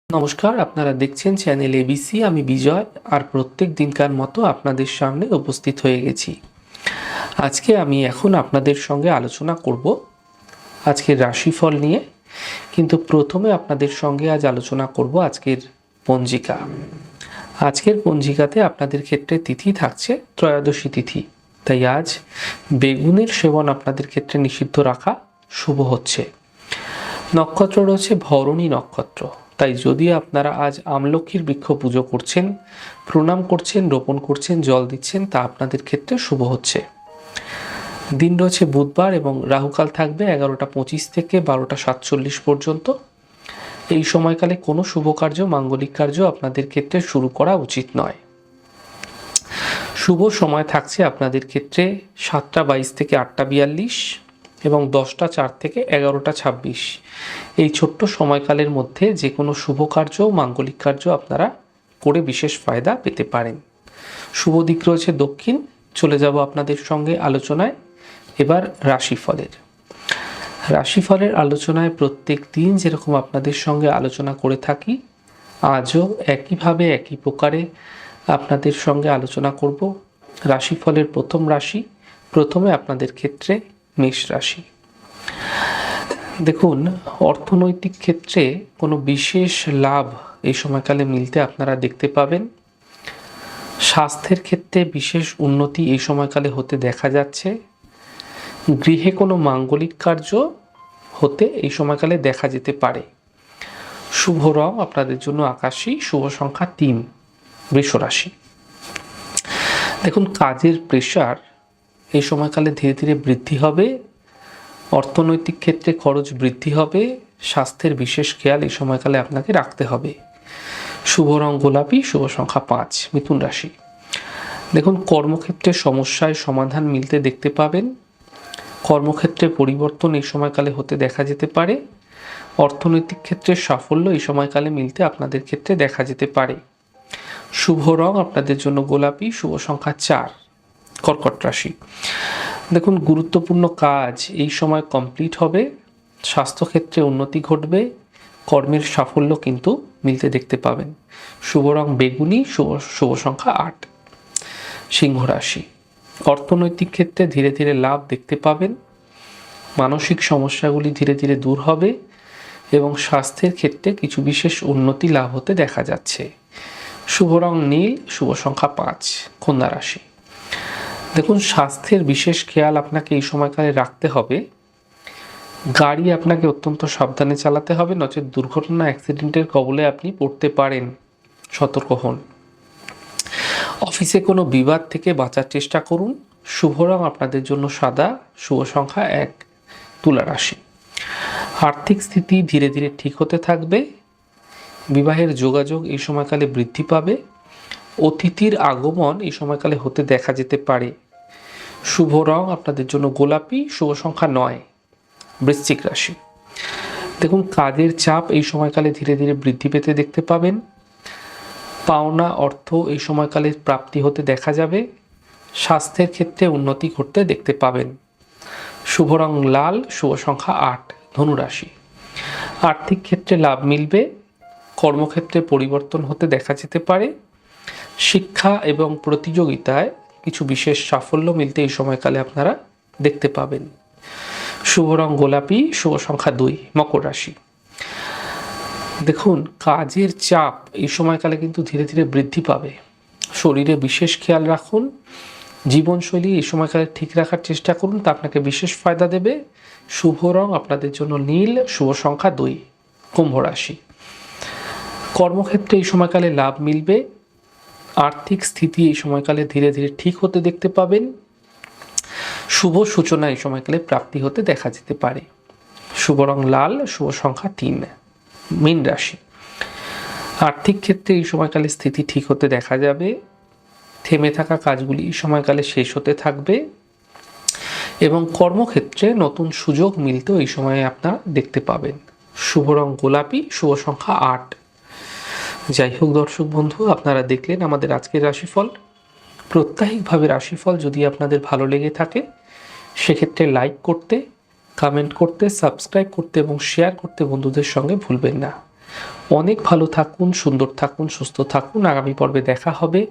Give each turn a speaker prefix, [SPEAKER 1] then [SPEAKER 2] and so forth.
[SPEAKER 1] নমস্কার, আপনারা দেখছেন চ্যানেল এবিসি। আমি বিজয়, আর প্রত্যেক দিনকার মতো আপনাদের সামনে উপস্থিত হয়ে গেছি। আজকে আমি আপনাদের সঙ্গে আলোচনা করব আজকের রাশিফল নিয়ে, কিন্তু প্রথমে আপনাদের সঙ্গে আজ আলোচনা করব আজকের পঞ্জিকা। আজকের পঞ্জিকাতে আপনাদের ক্ষেত্রে তিথি থাকছে ত্রয়োদশী তিথি, তাই আজ বেগুনের সেবন আপনাদের ক্ষেত্রে নিষিদ্ধ রাখা শুভ হচ্ছে। নক্ষত্র রয়েছে ভরণী নক্ষত্র, তাই যদি আপনারা আজ আমলক্ষীর বৃক্ষ পুজো করছেন, প্রণাম করছেন, রোপণ করছেন, জল দিচ্ছেন, তা আপনাদের ক্ষেত্রে শুভ হচ্ছে। দিন রয়েছে বুধবার এবং রাহুকাল থাকবে 11:25 থেকে 12:47 পর্যন্ত। এই সময়কালে কোনো শুভ কার্য, মাঙ্গলিক কার্য আপনাদের ক্ষেত্রে শুরু করা উচিত নয়। শুভ সময় থাকছে আপনাদের ক্ষেত্রে 7:22 থেকে 8:42 এবং 10:04 থেকে 11:26। এই ছোট্ট সময়কালের মধ্যে যে কোনো শুভ কার্য, মাঙ্গলিক কার্য আপনারা করে বিশেষ ফায়দা পেতে পারেন। শুভ দিক রয়েছে দক্ষিণ। চলে যাব আপনাদের সঙ্গে আলোচনায় এবার রাশিফলের আলোচনায় প্রত্যেক দিন যেরকম আপনাদের সঙ্গে আলোচনা করে থাকি, আজও একইভাবে একই প্রকারে আপনাদের সঙ্গে আলোচনা করব। রাশিফলের প্রথম রাশি, প্রথমে আপনাদের ক্ষেত্রে মেষ রাশি। দেখুন, অর্থনৈতিক ক্ষেত্রে কোনো বিশেষ লাভ এই সময়কালে মিলতে আপনারা দেখতে পাবেন। স্বাস্থ্যের ক্ষেত্রে বিশেষ উন্নতি এই সময়কালে হতে দেখা যাচ্ছে। গৃহে কোনো মাঙ্গলিক কার্য হতে এই সময়কালে দেখা যেতে পারে। শুভ রং আপনাদের জন্য আকাশী, শুভ সংখ্যা 3। বৃষ রাশি। দেখুন, কাজের প্রেশার এই সময়কালে ধীরে ধীরে বৃদ্ধি হবে। অর্থনৈতিক ক্ষেত্রে খরচ বৃদ্ধি হবে। স্বাস্থ্যের বিশেষ খেয়াল এই সময়কালে আপনাকে রাখতে হবে। শুভ রং গোলাপি, শুভ সংখ্যা 5। মিথুন রাশি। দেখুন, কর্মক্ষেত্রে সমস্যায় সমাধান মিলতে দেখতে পাবেন। কর্মক্ষেত্রে পরিবর্তন এই সময়কালে হতে দেখা যেতে পারে। অর্থনৈতিক ক্ষেত্রে সাফল্য এই সময়কালে মিলতে আপনাদের ক্ষেত্রে দেখা যেতে পারে। শুভ রং আপনাদের জন্য গোলাপি, শুভ সংখ্যা 4। কর্কট রাশি। দেখুন, গুরুত্বপূর্ণ কাজ এই সময় কমপ্লিট হবে। স্বাস্থ্যক্ষেত্রে উন্নতি ঘটবে। কর্মের সাফল্য কিন্তু মিলতে দেখতে পাবেন। শুভ রং বেগুনি, শুভ সংখ্যা 8। সিংহ রাশি। অর্থনৈতিক ক্ষেত্রে ধীরে ধীরে লাভ দেখতে পাবেন। মানসিক সমস্যাগুলি ধীরে ধীরে দূর হবে এবং স্বাস্থ্যের ক্ষেত্রে কিছু বিশেষ উন্নতি লাভ হতে দেখা যাচ্ছে। শুভ রং নীল, শুভ সংখ্যা 5। কন্যা রাশি। দেখুন, স্বাস্থ্যের বিশেষ খেয়াল আপনাকে এই সময়কালে রাখতে হবে। গাড়ি আপনাকে অত্যন্ত সাবধানে চালাতে হবে, নচেত দুর্ঘটনা, অ্যাক্সিডেন্টের কবলে আপনি পড়তে পারেন। সতর্ক হন। অফিসে কোনো বিবাদ থেকে বাঁচার চেষ্টা করুন। শুভ রং আপনাদের জন্য সাদা, শুভ সংখ্যা 1। তুলা রাশি। আর্থিক স্থিতি ধীরে ধীরে ঠিক হতে থাকবে। বিবাহের যোগাযোগ এই সময়কালে বৃদ্ধি পাবে। অতিথির আগমন এই সময়কালে হতে দেখা যেতে পারে। শুভ রং আপনাদের জন্য গোলাপি, শুভ সংখ্যা 9। বৃশ্চিক রাশি। দেখুন, কাজের চাপ এই সময়কালে ধীরে ধীরে বৃদ্ধি পেতে দেখতে পাবেন। পাওনা অর্থ এই সময়কালে প্রাপ্তি হতে দেখা যাবে। স্বাস্থ্যের ক্ষেত্রে উন্নতি ঘটতে দেখতে পাবেন। শুভ রং লাল, শুভ সংখ্যা 8। ধনু রাশি। আর্থিক ক্ষেত্রে লাভ মিলবে। কর্মক্ষেত্রে পরিবর্তন হতে দেখা যেতে পারে। শিক্ষা এবং প্রতিযোগিতায় কিছু বিশেষ সাফল্য মিলতে এই সময়কালে আপনারা দেখতে পাবেন। শুভ রং গোলাপি, শুভ সংখ্যা 2। মকর রাশি। দেখুন, কাজের চাপ এই সময়কালে কিন্তু ধীরে ধীরে বৃদ্ধি পাবে। শরীরে বিশেষ খেয়াল রাখুন। জীবনশৈলী এই সময়কালে ঠিক রাখার চেষ্টা করুন, তা আপনাকে বিশেষ ফায়দা দেবে। শুভ রং আপনাদের জন্য নীল, শুভ সংখ্যা 2। কুম্ভ রাশি। কর্মক্ষেত্রে এই সময়কালে লাভ মিলবে। আর্থিক স্থিতি এই সময়কালে ধীরে ধীরে ঠিক হতে দেখতে পাবেন। শুভ সূচনা এই সময়কালে প্রাপ্তি হতে দেখা যেতে পারে। শুভ রং লাল, শুভ সংখ্যা 3। মীন রাশি। আর্থিক ক্ষেত্রে এই সময়কালে স্থিতি ঠিক হতে দেখা যাবে। থেমে থাকা কাজগুলি এই সময়কালে শেষ হতে থাকবে এবং কর্মক্ষেত্রে নতুন সুযোগ মিলতেও এই সময়ে আপনারা দেখতে পাবেন। শুভ রং গোলাপি, শুভ সংখ্যা 8। যাই হোক দর্শক বন্ধু, আপনারা দেখলেন আমাদের আজকের রাশিফল। প্রত্যাহিকভাবে রাশিফল যদি আপনাদের ভালো লেগে থাকে, সেক্ষেত্রে লাইক করতে, কমেন্ট করতে, সাবস্ক্রাইব করতে এবং শেয়ার করতে বন্ধুদের সঙ্গে ভুলবেন না। অনেক ভালো থাকুন, সুন্দর থাকুন, সুস্থ থাকুন। আগামী পর্বে দেখা হবে।